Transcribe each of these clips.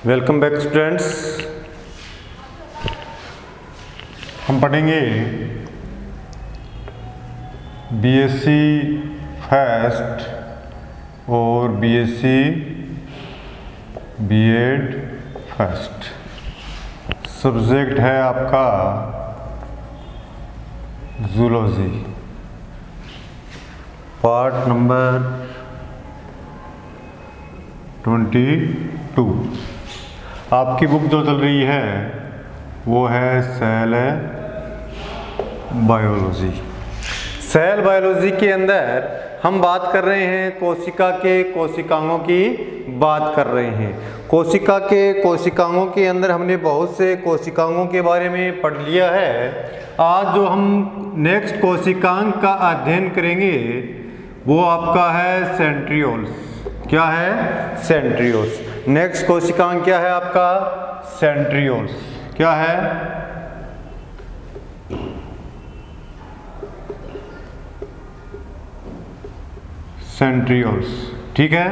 Welcome back students. हम पढ़ेंगे BSc first और बीएससी बीएड फर्स्ट। सब्जेक्ट है आपका जूलॉजी। Part number 22। आपकी बुक जो चल रही है वो है सेल बायोलॉजी। सेल बायोलॉजी के अंदर हम बात कर रहे हैं कोशिका के कोशिकाओं की बात कर रहे हैं। कोशिका के कोशिकाओं के अंदर हमने बहुत से कोशिकाओं के बारे में पढ़ लिया है। आज जो हम नेक्स्ट कोशिकांग का अध्ययन करेंगे वो आपका है सेंट्रियोल्स। क्या है? सेंट्रियोल्स। नेक्स्ट कोशिकांग क्या है आपका? सेंट्रियोल्स। क्या है? सेंट्रियोल्स। ठीक है।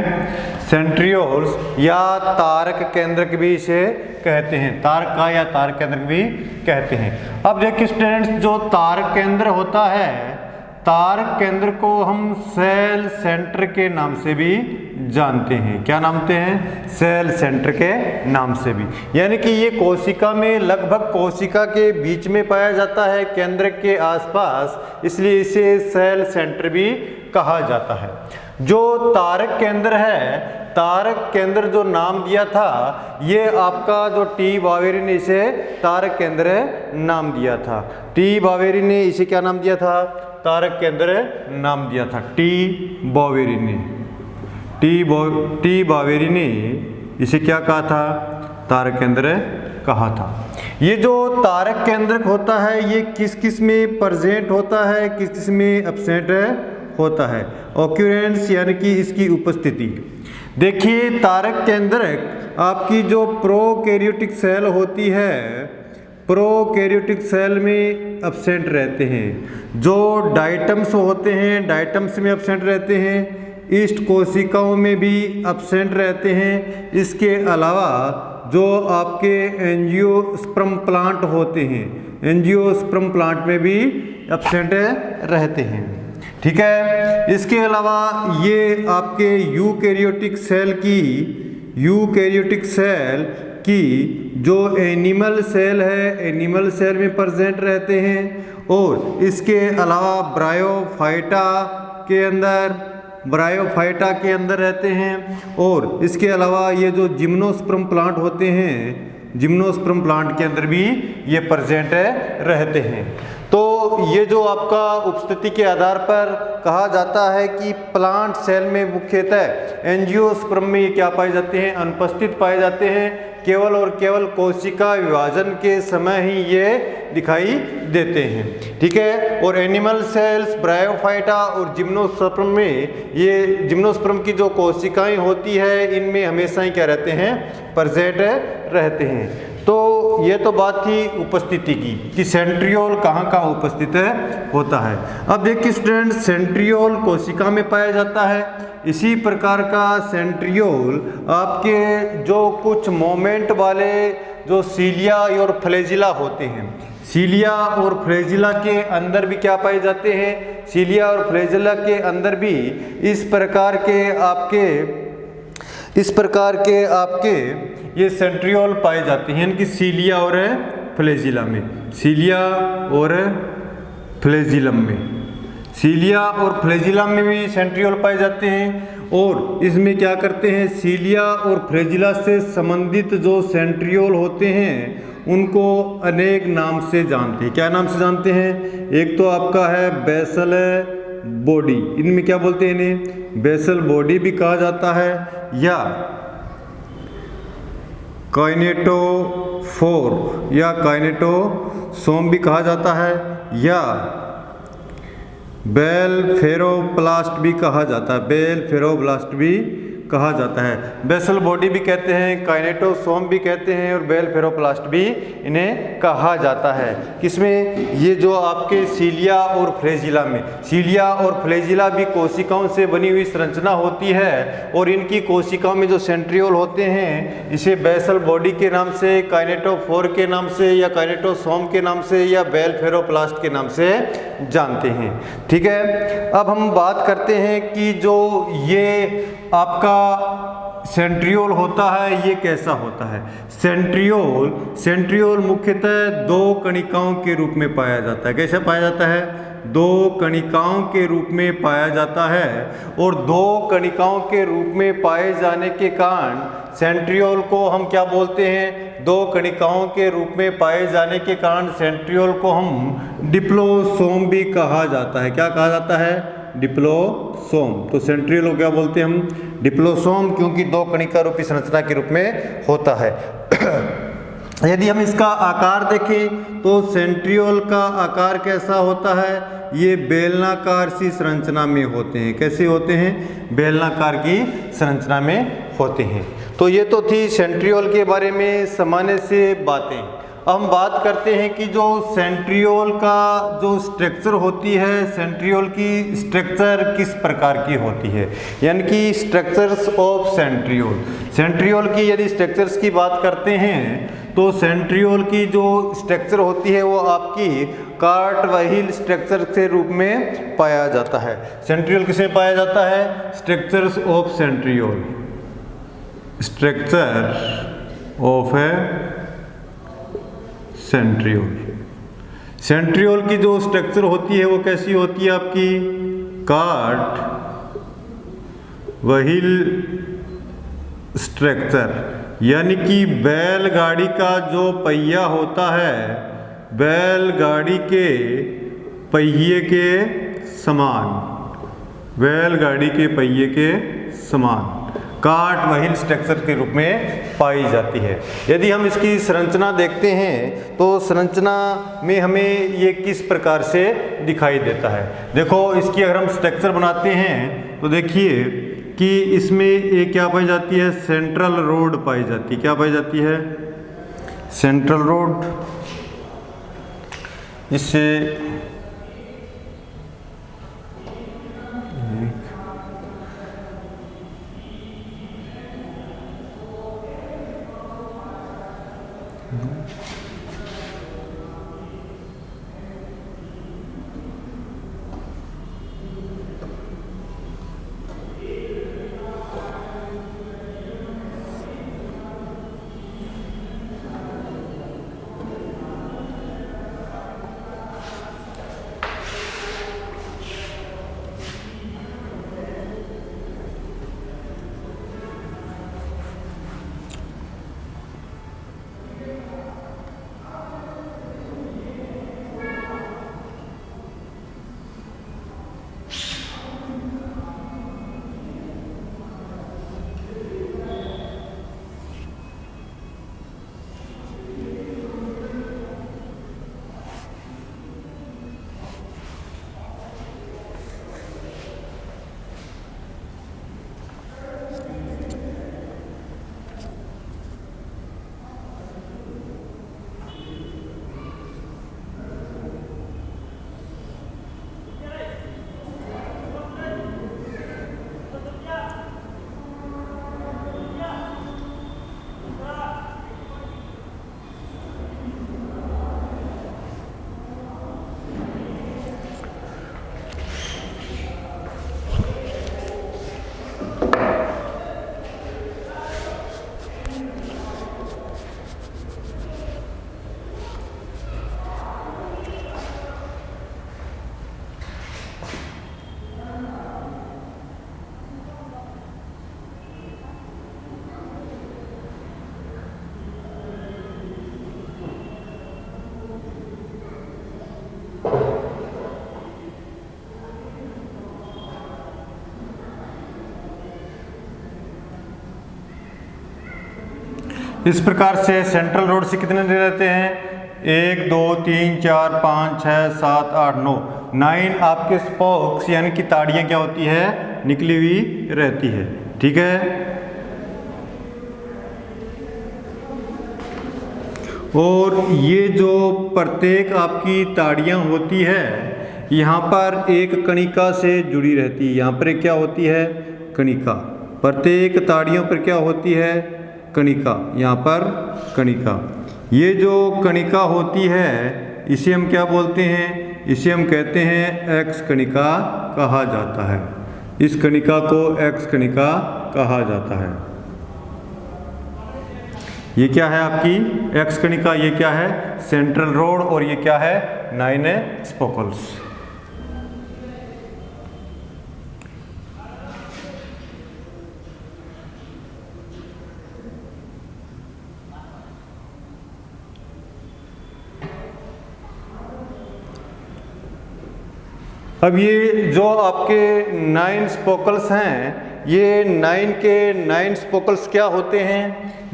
सेंट्रियोल्स या तारक केंद्रक भी इसे कहते हैं। तारक का या तारक केंद्रक भी कहते हैं। अब देखिए स्टूडेंट्स, जो तारक केंद्र होता है, तारक केंद्र को हम सेल सेंटर के नाम से भी जानते हैं। क्या नामते हैं? सेल सेंटर के नाम से भी। यानी कि ये कोशिका में लगभग कोशिका के बीच में पाया जाता है, केंद्र के आसपास, इसलिए इसे सेल सेंटर भी कहा जाता है। जो तारक केंद्र है, तारक केंद्र जो नाम दिया था, ये आपका जो टी बावेरी ने इसे तारक केंद्र नाम दिया था। टी बावेरी ने इसे क्या नाम दिया था? तारक केंद्र नाम दिया था टी बावेरी ने। टी बावेरी ने इसे क्या कहा था? तारक केंद्र कहा था। ये जो तारक केंद्र होता है ये किस किस में प्रेजेंट होता है, किस किस में एब्सेंट होता है? ऑक्यूरेंस यानी कि इसकी उपस्थिति। देखिए तारक केंद्रक आपकी जो प्रोकैरियोटिक सेल होती है, प्रोकैरियोटिक सेल में एब्सेंट रहते हैं। जो डाइटम्स होते हैं, डाइटम्स में एब्सेंट रहते हैं। ईस्ट कोशिकाओं में भी एब्सेंट रहते हैं। इसके अलावा जो आपके एंजियोस्पर्म प्लांट होते हैं, एंजियोस्पर्म प्लांट में भी एब्सेंट रहते हैं। ठीक है। इसके अलावा ये आपके यूकैरियोटिक सेल की जो एनिमल सेल है, एनिमल सेल में प्रेजेंट रहते हैं। और इसके अलावा ब्रायोफाइटा के अंदर रहते हैं। और इसके अलावा ये जो जिम्नोस्पर्म प्लांट होते हैं, जिम्नोस्पर्म प्लांट के अंदर भी ये प्रेजेंट रहते हैं। तो ये जो आपका उपस्थिति के आधार पर कहा जाता है कि प्लांट सेल में मुख्यतः एंजियोस्पर्म में ये क्या पाए जाते हैं? अनुपस्थित पाए जाते हैं। केवल और केवल कोशिका विभाजन के समय ही ये दिखाई देते हैं। ठीक है। और एनिमल सेल्स, ब्रायोफाइटा और जिम्नोस्पर्म में, ये जिम्नोस्पर्म की जो कोशिकाएं होती है इनमें हमेशा ही क्या रहते हैं? प्रेजेंट रहते हैं। तो ये तो बात थी उपस्थिति की कि सेंट्रियोल कहाँ कहाँ उपस्थित होता है। अब देखिए स्टूडेंट, सेंट्रियोल कोशिका में पाया जाता है। इसी प्रकार का सेंट्रियोल आपके जो कुछ मोमेंट वाले जो सीलिया और फ्लैजिला होते हैं, सीलिया और फ्लैजिला के अंदर भी क्या पाए जाते हैं? सीलिया और फ्लैजिला के अंदर भी इस प्रकार के ये सेंट्रियोल पाए जाते हैं। यानी कि सीलिया और फ्लैजिला में, सीलिया और फ्लैजिलम में, सीलिया और फ्लैजिलम में भी सेंट्रियोल पाए जाते हैं। और इसमें क्या करते हैं? सीलिया और फ्लैजिला से संबंधित जो सेंट्रियोल होते हैं उनको अनेक नाम से जानते हैं। क्या नाम से जानते हैं? एक तो आपका है बेसल बॉडी। इनमें क्या बोलते हैं? इन्हें बेसल बॉडी भी कहा जाता है, या काइनेटोफोर या काइनेटोसोम भी कहा जाता है, या बेल फेरोब्लास्ट भी कहा जाता है, बेल फेरोब्लास्ट भी कहा जाता है। बेसल बॉडी भी कहते हैं, काइनेटोसोम भी कहते हैं और बेल फेरोप्लास्ट भी इन्हें कहा जाता है। किसमें? ये जो आपके सीलिया और फ्लैजिला में, सीलिया और फ्लैजिला भी कोशिकाओं से बनी हुई संरचना होती है और इनकी कोशिकाओं में जो सेंट्रियोल होते हैं इसे बेसल बॉडी के नाम से, काइनेटोफोर के नाम से या काइनेटोसोम के नाम से या बेल फेरोप्लास्ट के नाम से जानते हैं। ठीक है, अब हम बात करते हैं कि जो ये आपका सेंट्रियोल होता है ये कैसा होता है। सेंट्रियोल मुख्यतः दो कणिकाओं के रूप में पाया जाता है। कैसे पाया जाता है? दो कणिकाओं के रूप में पाया जाता है और दो कणिकाओं के रूप में पाए जाने के कारण सेंट्रियोल को हम क्या बोलते हैं? दो कणिकाओं के रूप में पाए जाने के कारण सेंट्रियोल को हम डिप्लोसोम भी कहा जाता है। क्या कहा जाता है? डिप्लोसोम। तो सेंट्रियोल को क्या बोलते हैं हम? डिप्लोसोम, क्योंकि दो कणिका रूपी संरचना के रूप में होता है। यदि हम इसका आकार देखें तो सेंट्रियोल का आकार कैसा होता है? ये बेलनाकार सी संरचना में होते हैं। कैसे होते हैं? बेलनाकार की संरचना में होते हैं। तो ये तो थी सेंट्रियोल के बारे में सामान्य से बातें। अब हम बात करते हैं कि जो सेंट्रियोल का जो स्ट्रक्चर होती है, सेंट्रियोल की स्ट्रक्चर किस प्रकार की होती है, यानी कि स्ट्रक्चर्स ऑफ सेंट्रियोल। सेंट्रियोल की यदि स्ट्रक्चर्स की बात करते हैं तो सेंट्रियोल की जो स्ट्रक्चर होती है वो आपकी कार्टवाहिल स्ट्रक्चर के रूप में पाया जाता है। सेंट्रियोल किसे पाया जाता है? Structures of centriole, structure of A centriole. Centriole की जो स्ट्रक्चर होती है वो कैसी होती है आपकी? कार्टवाहिल स्ट्रक्चर, यानी कि बैलगाड़ी का जो पहिया होता है बैलगाड़ी के पहिए के समान, बैलगाड़ी के पहिए के समान कार्टवाहिल स्ट्रक्चर के रूप में पाई जाती है। यदि हम इसकी संरचना देखते हैं तो संरचना में हमें ये किस प्रकार से दिखाई देता है। देखो, इसकी अगर हम स्ट्रक्चर बनाते हैं तो देखिए कि इसमें एक क्या पाई जाती है? सेंट्रल रोड पाई जाती है। क्या पाई जाती है? Central road. इससे इस प्रकार से सेंट्रल रोड से कितने रहते हैं? 1 2 3 4 5 6 7 8 9 9 आपके स्पोक्स यानी कि ताड़ियाँ क्या होती है? निकली हुई रहती है। ठीक है। और ये जो प्रत्येक आपकी ताड़ियाँ होती है यहाँ पर एक कणिका से जुड़ी रहती है। यहाँ पर एक क्या होती है, कणिका। प्रत्येक ताड़ियों पर क्या होती है, कणिका। यहाँ पर कणिका। ये जो कणिका होती है इसे हम क्या बोलते हैं, इसे हम कहते हैं एक्स कणिका कहा जाता है। इस कणिका को एक्स कणिका कहा जाता है। ये क्या है आपकी एक्स कणिका, ये क्या है सेंट्रल रोड, और ये क्या है 9 स्पोकल्स। अब ये जो आपके 9 स्पोकल्स हैं, ये 9 के 9 स्पोकल्स क्या होते हैं,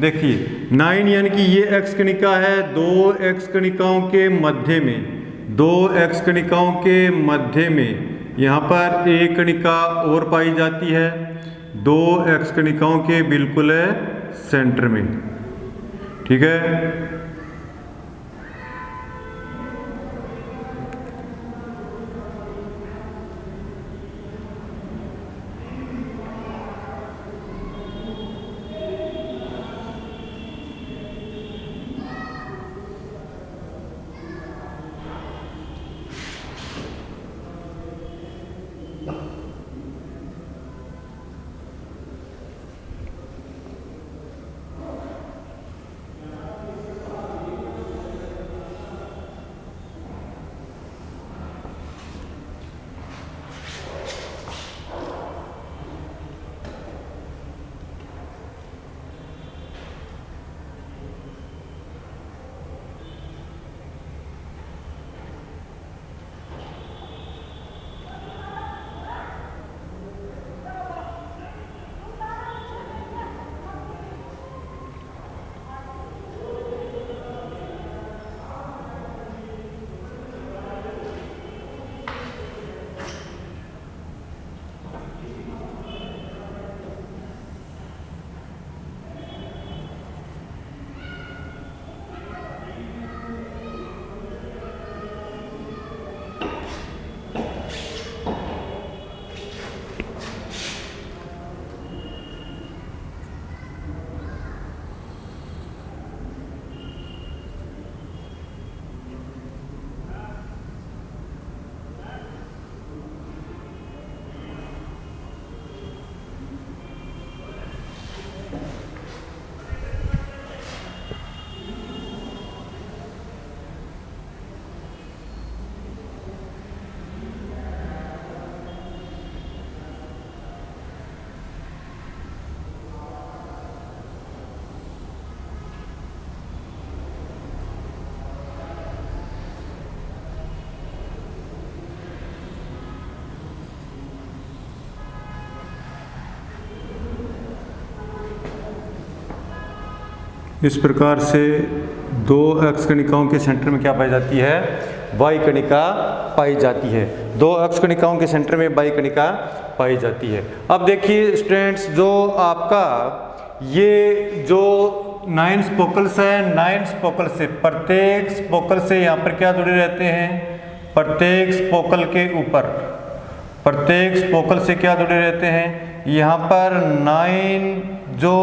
देखिए 9 यानी कि ये एक्स कणिका है, 2 एक्स कणिकाओं के मध्य में, 2 एक्स कणिकाओं के मध्य में यहाँ पर एक कणिका और पाई जाती है, 2 एक्स कणिकाओं के बिल्कुल सेंटर में, ठीक है। इस प्रकार से 2 एक्स कणिकाओं के सेंटर में क्या पाई जाती है, वाई कणिका पाई जाती है। 2 एक्स कणिकाओं के सेंटर में वाई कणिका पाई जाती है। अब देखिए स्टूडेंट्स, जो आपका ये जो 9 स्पोकल्स हैं, 9 स्पोकल से प्रत्येक स्पोकल से यहाँ पर क्या जुड़े रहते हैं, प्रत्येक स्पोकल के ऊपर, प्रत्येक स्पोकल से क्या जुड़े रहते हैं, यहाँ पर 9 जो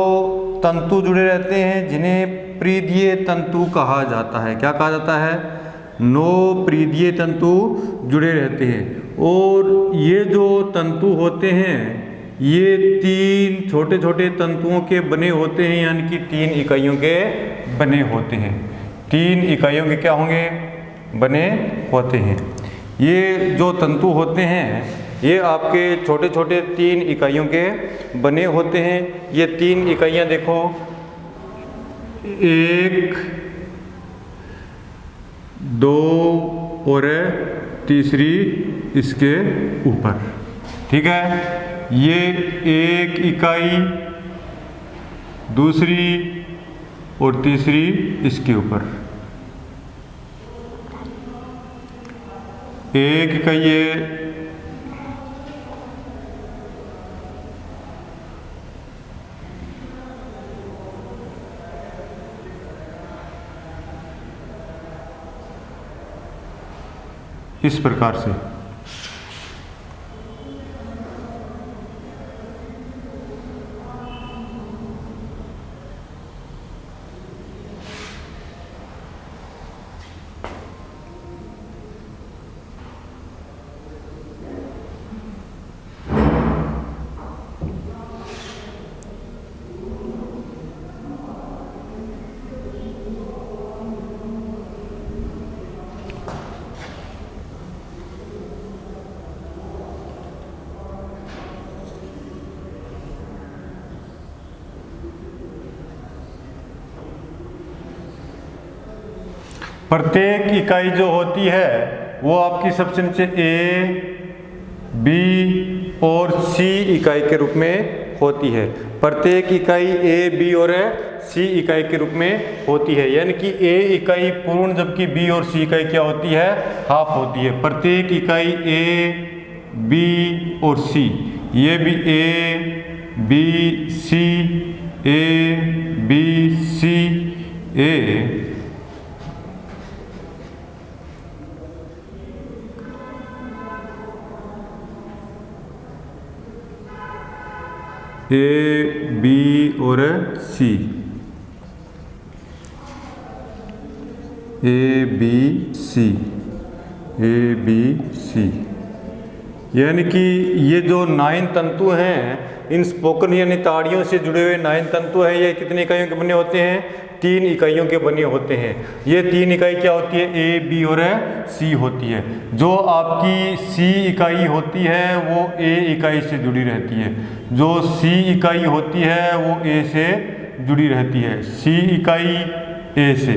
तंतु जुड़े रहते हैं जिन्हें प्रीदीय तंतु कहा जाता है। क्या कहा जाता है, 9 प्रीदीय तंतु जुड़े रहते हैं। और ये जो तंतु होते हैं ये 3 छोटे छोटे तंतुओं के बने होते हैं, यानी कि 3 इकाइयों के बने होते हैं। 3 इकाइयों के क्या होंगे, बने होते हैं। ये जो तंतु होते हैं ये आपके छोटे छोटे 3 इकाइयों के बने होते हैं। ये 3 इकाइयाँ देखो, 1, 2 और तीसरी इसके ऊपर, ठीक है। ये 1 इकाई, दूसरी और तीसरी इसके ऊपर, 1 इकाई इस प्रकार से। प्रत्येक इकाई जो होती है वो आपकी सबसे नीचे ए, बी और सी इकाई के रूप में होती है। प्रत्येक इकाई ए, बी और सी इकाई के रूप में होती है, यानी कि ए इकाई पूर्ण जबकि बी और सी इकाई क्या होती है, हाफ होती है। प्रत्येक इकाई ए, बी और सी, ये भी ए, बी, सी, ए, बी, सी, ए, ए, बी और सी, ए, बी, सी, ए, बी, सी, यानी कि ये जो 9 तंतु हैं, इन स्पोकन यानी ताड़ियों से जुड़े हुए 9 तंतु हैं, ये कितनी इकाइयों के बने होते हैं, 3 इकाइयों के बने होते हैं। ये 3 इकाई क्या होती है, ए, बी और सी होती है। जो आपकी सी इकाई होती है वो ए इकाई से जुड़ी रहती है, जो सी इकाई होती है वो ए से जुड़ी रहती है। सी इकाई ए से,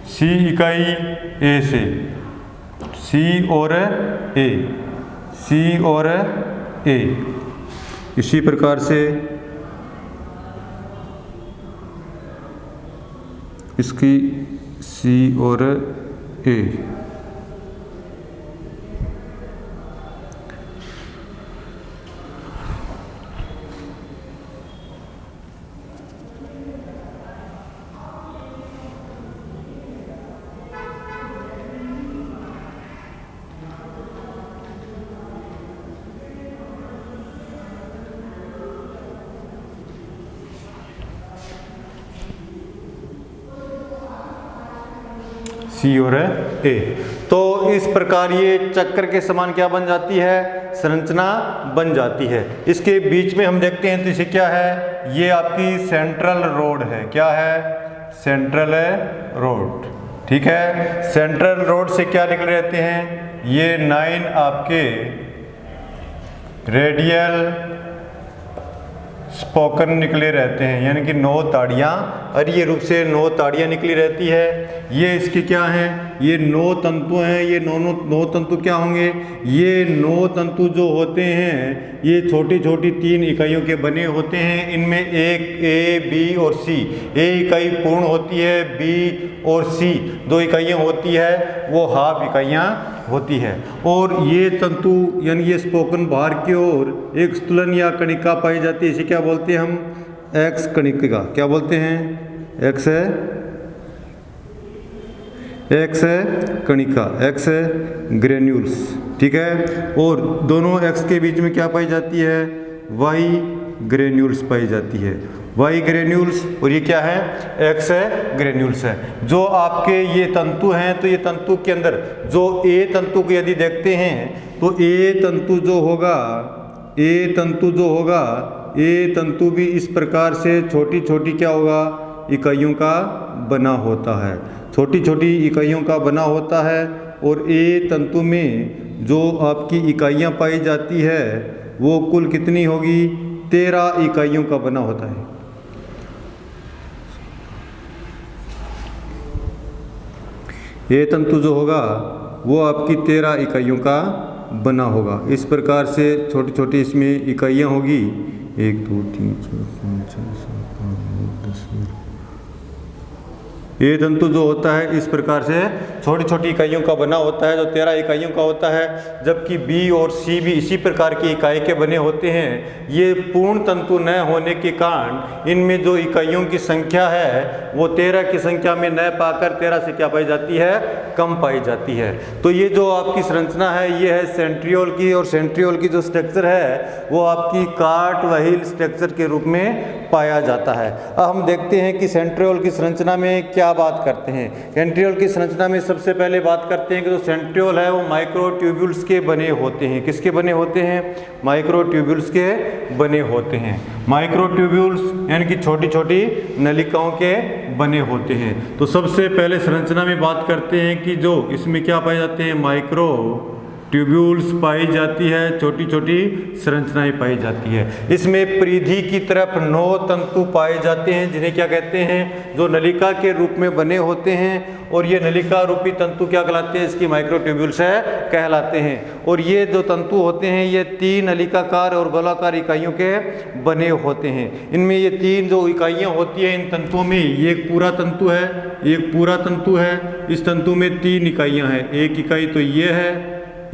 सी इकाई ए से, सी और ए, सी और ए, इसी प्रकार से इसकी सी और ए। सी और ए। तो इस प्रकार ये चक्कर के समान क्या बन जाती है, संरचना बन जाती है। इसके बीच में हम देखते हैं तो इसे क्या है, ये आपकी सेंट्रल रोड है। क्या है, सेंट्रल रोड। ठीक है, सेंट्रल रोड से क्या निकले रहते हैं, ये 9 आपके रेडियल स्पोकन निकले रहते हैं, यानी कि 9 ताड़ियाँ अरीय रूप से 9 ताड़ियाँ निकली रहती है। ये इसके क्या हैं, ये 9 तंतु हैं। ये 9 तंतु क्या होंगे, ये 9 तंतु जो होते हैं ये छोटी छोटी 3 इकाइयों के बने होते हैं। इनमें एक ए, बी और सी, ए इकाई पूर्ण होती है, बी और सी 2 इकाइयाँ होती है, वो हाफ इकाइयाँ होती है। और ये तंतु यानी ये स्पोकन बाहर की ओर एक स्तुलन या कणिका पाई जाती है। इसे क्या बोलते हैं हम, एक्स कणिका। क्या बोलते हैं, एक्स है, एक्स है कणिका, एक्स है ग्रेन्यूल्स। ठीक है, और दोनों एक्स के बीच में क्या पाई जाती है, वाई ग्रेन्यूल्स पाई जाती है। वाई ग्रेन्यूल्स और ये क्या है, एक्स है ग्रेन्यूल्स है। जो आपके ये तंतु हैं, तो ये तंतु के अंदर जो ए तंतु को यदि देखते हैं तो ए तंतु जो होगा, ए तंतु जो होगा, ए तंतु भी इस प्रकार से छोटी छोटी क्या होगा, इकाइयों का बना होता है, छोटी छोटी इकाइयों का बना होता है। और ए तंतु में जो आपकी इकाइयाँ पाई जाती है वो कुल कितनी होगी, 13 इकाइयों का बना होता है। ए तंतु जो होगा वो आपकी 13 इकाइयों का बना होगा। इस प्रकार से छोटी छोटी इसमें इकाइयाँ होगी, 1 2 3 4 5 6 7 8 9 10 ये तंतु जो होता है इस प्रकार से छोटी छोटी इकाइयों का बना होता है, जो 13 इकाइयों का होता है, जबकि बी और सी भी इसी प्रकार की इकाई के बने होते हैं। ये पूर्ण तंतु न होने के कारण इनमें जो इकाइयों की संख्या है वो 13 की संख्या में न पाकर 13 से क्या पाई जाती है, कम पाई जाती है। तो ये जो आपकी संरचना है ये है सेंट्रियोल की, और सेंट्रियोल की जो स्ट्रक्चर है वो आपकी कार्टवाहिल स्ट्रक्चर के रूप में पाया जाता है। अब हम देखते हैं कि सेंट्रियोल की संरचना में क्या बात करते हैं। सेंट्रियोल की संरचना में सबसे पहले बात करते हैं कि जो सेंट्रियोल है वो माइक्रोट्यूब्यूल्स के बने होते हैं। किसके बने होते हैं? माइक्रोट्यूब्यूल्स के बने होते हैं। माइक्रोट्यूब्यूल्स यानी कि छोटी छोटी नलिकाओं के बने होते हैं। तो सबसे पहले संरचना में बात करते हैं कि जो इसमें क्या पाए जाते हैं, माइक्रो ट्यूब्यूल्स पाई जाती है, छोटी छोटी संरचनाएं पाई जाती है। इसमें परिधि की तरफ 9 तंतु पाए जाते हैं, जिन्हें क्या कहते हैं, जो नलिका के रूप में बने होते हैं। और ये नलिका रूपी तंतु क्या कहलाते हैं, इसकी माइक्रोट्यूब्यूल्स है कहलाते हैं। और ये जो तंतु होते हैं ये 3 नलिकाकार और गोलाकार इकाइयों के बने होते हैं। इनमें ये 3 जो इकाइयाँ होती हैं इन तंतुओं में, ये एक पूरा तंतु है, एक पूरा तंतु है। इस तंतु में 3 इकाइयाँ हैं। एक इकाई तो ये है,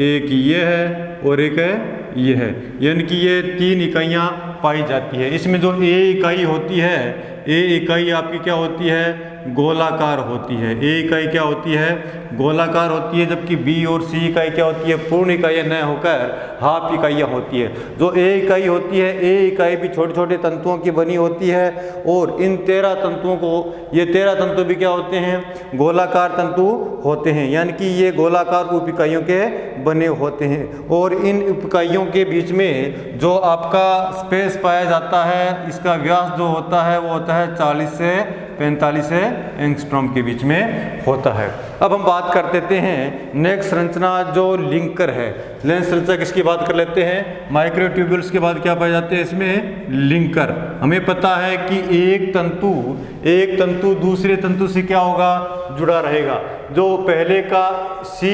एक ये है और एक है ये है, यानी कि ये 3 इकाइयाँ पाई जाती है। इसमें जो ए इकाई होती है, ए इकाई आपकी क्या होती है, गोलाकार होती है। ए इकाई क्या होती है, गोलाकार होती है, जबकि बी और सी इकाई क्या होती है, पूर्ण इकाइयाँ न होकर हाफ इकाइयाँ होती है। जो ए इकाई होती है, ए इकाई भी छोटे छोटे तंतुओं की बनी होती है। और इन 13 तंतुओं को, ये 13 तंतु भी क्या होते हैं, गोलाकार तंतु होते हैं, यानी कि ये गोलाकार उप इकाइयों के बने होते हैं। और इन उप इकाइयों के बीच में जो आपका स्पेस पाया जाता है, इसका व्यास जो होता है वो होता है 40 से 45 एंगस्ट्रॉम के बीच में होता है। अब हम बात कर देते हैं नेक्स्ट संरचना जो लिंकर है। लेंस संरचना किसकी बात कर लेते हैं, माइक्रोट्यूब्यूल्स के बाद क्या पाए जाते हैं इसमें, लिंकर। हमें पता है कि एक तंतु दूसरे तंतु से क्या होगा, जुड़ा रहेगा। जो पहले का सी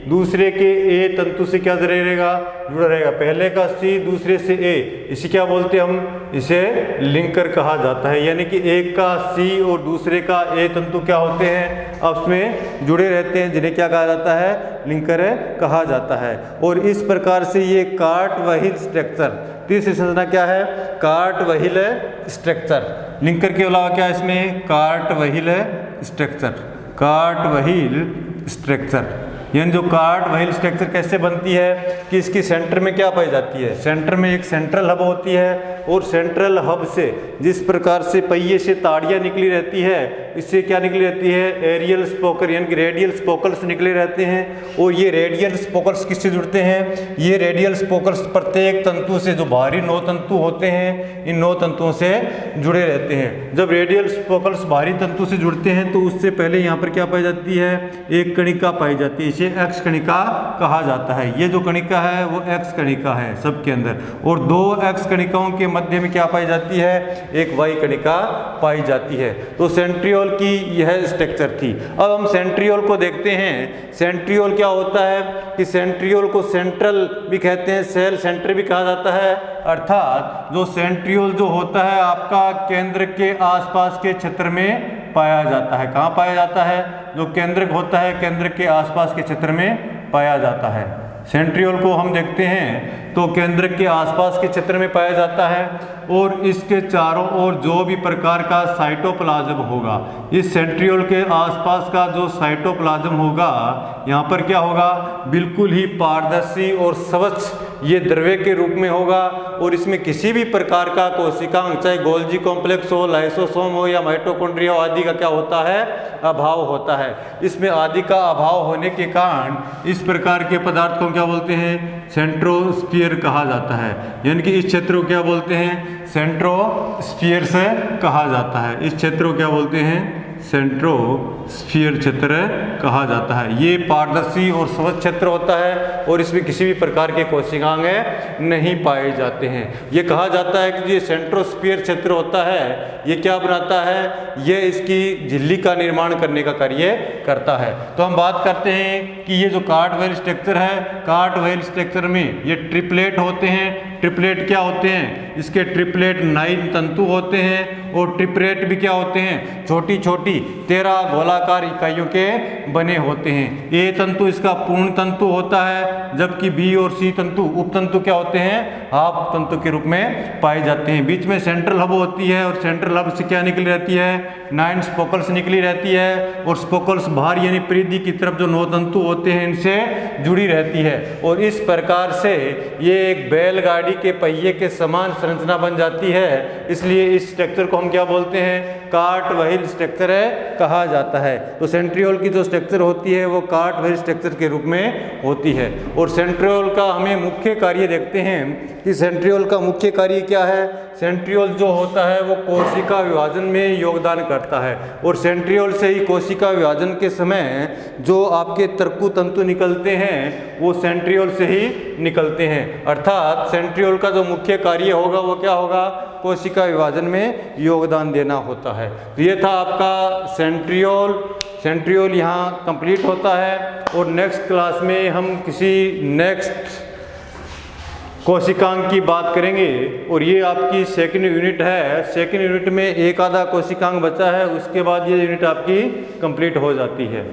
दूसरे के ए तंतु से क्या रहेगा, जुड़ा रहेगा। पहले का सी दूसरे से ए, इसे क्या बोलते हैं हम, इसे लिंकर कहा जाता है। यानी कि एक का सी और दूसरे का ए तंतु क्या होते हैं, आपस में जुड़े रहते हैं, जिन्हें क्या कहा जाता है, लिंकर कहा जाता है। और इस प्रकार से ये कार्टवाहिल स्ट्रक्चर, तीसरी संरचना क्या है, कार्टवाहिल स्ट्रक्चर। लिंकर के अलावा क्या है इसमें, कार्टवाहिल स्ट्रक्चर। कार्टवाहिल स्ट्रक्चर यानी जो कार्टवाहिल स्ट्रक्चर कैसे बनती है कि इसकी सेंटर में क्या पाई जाती है, सेंटर में एक सेंट्रल हब होती है। और सेंट्रल हब से जिस प्रकार से पहिए से ताड़ियाँ निकली रहती है, इससे क्या निकली रहती है, एरियल स्पोकर यानी कि रेडियल स्पोकल्स निकले रहते हैं। और ये रेडियल स्पोकल्स किससे जुड़ते हैं, ये रेडियल स्पोकल्स प्रत्येक तंतु से, जो बाहरी 9 तंतु होते हैं, इन 9 तंतुओं से जुड़े रहते हैं। जब रेडियल स्पोकल्स बाहरी तंतु से जुड़ते हैं तो उससे पहले यहाँ पर क्या पाई जाती है, एक कणिका पाई जाती है, इसे एक्स कणिका कहा जाता है। ये जो कणिका है वो एक्स कणिका है सबके अंदर। और 2 एक्स कणिकाओं के मध्य में क्या पाई जाती है, एक वाई कणिका पाई जाती है। तो सेंट्रियोल की यह स्ट्रक्चर थी। अब हम सेंट्रियोल को देखते हैं। सेंट्रियोल क्या होता है कि सेंट्रियोल को सेंट्रल भी कहते हैं, सेल सेंटर भी कहा जाता है। अर्थात जो सेंट्रियोल जो होता है आपका केंद्र के आसपास के क्षेत्र में पाया जाता है। कहाँ पाया जाता है, जो केंद्रक होता है केंद्र के आसपास के क्षेत्र में पाया जाता है। सेंट्रियोल को हम देखते हैं तो केंद्र के आसपास के क्षेत्र में पाया जाता है। और इसके चारों ओर जो भी प्रकार का साइटोप्लाज्म होगा, इस सेंट्रियोल के आसपास का जो साइटोप्लाज्म होगा, यहाँ पर क्या होगा, बिल्कुल ही पारदर्शी और स्वच्छ ये द्रव्य के रूप में होगा। और इसमें किसी भी प्रकार का कोशिकांग, चाहे गोल्जी कॉम्प्लेक्स हो, लाइसोसोम हो या माइटोकॉन्ड्रिया हो, आदि का क्या होता है, अभाव होता है। इसमें आदि का अभाव होने के कारण इस प्रकार के पदार्थ को क्या बोलते हैं, सेंट्रोस्फीयर कहा जाता है। यानी कि इस क्षेत्र को क्या बोलते हैं, सेंट्रोस्फीयर से कहा जाता है। इस क्षेत्र को क्या बोलते हैं, सेंट्रोस्फीयर क्षेत्र कहा जाता है। ये पारदर्शी और स्वच्छ क्षेत्र होता है और इसमें किसी भी प्रकार के कोशिकांग नहीं पाए जाते हैं। ये कहा जाता है कि ये सेंट्रोस्फीयर क्षेत्र होता है, ये क्या बनाता है, ये इसकी झिल्ली का निर्माण करने का कार्य करता है। तो हम बात करते हैं कि ये जो कार्टवाइल स्ट्रक्चर है, कार्टवाइल स्ट्रक्चर में ये ट्रिपलेट होते हैं। ट्रिपलेट क्या होते हैं, इसके ट्रिपलेट 9 तंतु होते हैं और ट्रिपलेट भी क्या होते हैं, छोटी छोटी 13 गोलाकार इकाइयों के बने होते हैं। ए तंतु इसका पूर्ण तंतु होता है, जबकि बी और सी तंतु उपतंतु क्या होते हैं, हाफ तंतु के रूप में पाए जाते हैं। बीच में सेंट्रल हब होती है और सेंट्रल हब से क्या निकली रहती है, 9 स्पोकल्स निकली रहती है और स्पोकल्स बाहर यानी परिधि की तरफ जो 9 तंतु होते हैं इनसे जुड़ी रहती है और इस प्रकार से ये एक बैलगाड़ी के पहिए के समान संरचना बन जाती है। इसलिए इस स्ट्रक्चर को हम क्या बोलते हैं, कार्ट व्हील स्ट्रक्चर कहा जाता है। तो सेंट्रियोल की जो स्ट्रक्चर होती है वो कार्ट व्हील स्ट्रक्चर के रूप में होती है। और सेंट्रियोल का हमें मुख्य कार्य देखते हैं कि सेंट्रियोल का मुख्य कार्य क्या है। सेंट्रियोल जो होता है वो कोशिका विभाजन में योगदान करता है और सेंट्रियोल से ही कोशिका विभाजन के समय जो आपके तर्कु तंतु निकलते हैं वो सेंट्रियोल से ही निकलते हैं। अर्थात सेंट्रियोल का जो मुख्य कार्य होगा वो क्या होगा, कोशिका विभाजन में योगदान देना होता है। तो ये था आपका सेंट्रियोल यहाँ कंप्लीट होता है और नेक्स्ट क्लास में हम किसी नेक्स्ट कोशिकांग की बात करेंगे और ये आपकी सेकंड यूनिट है। सेकंड यूनिट में एक आधा कोशिकांग बचा है, उसके बाद ये यूनिट आपकी कंप्लीट हो जाती है।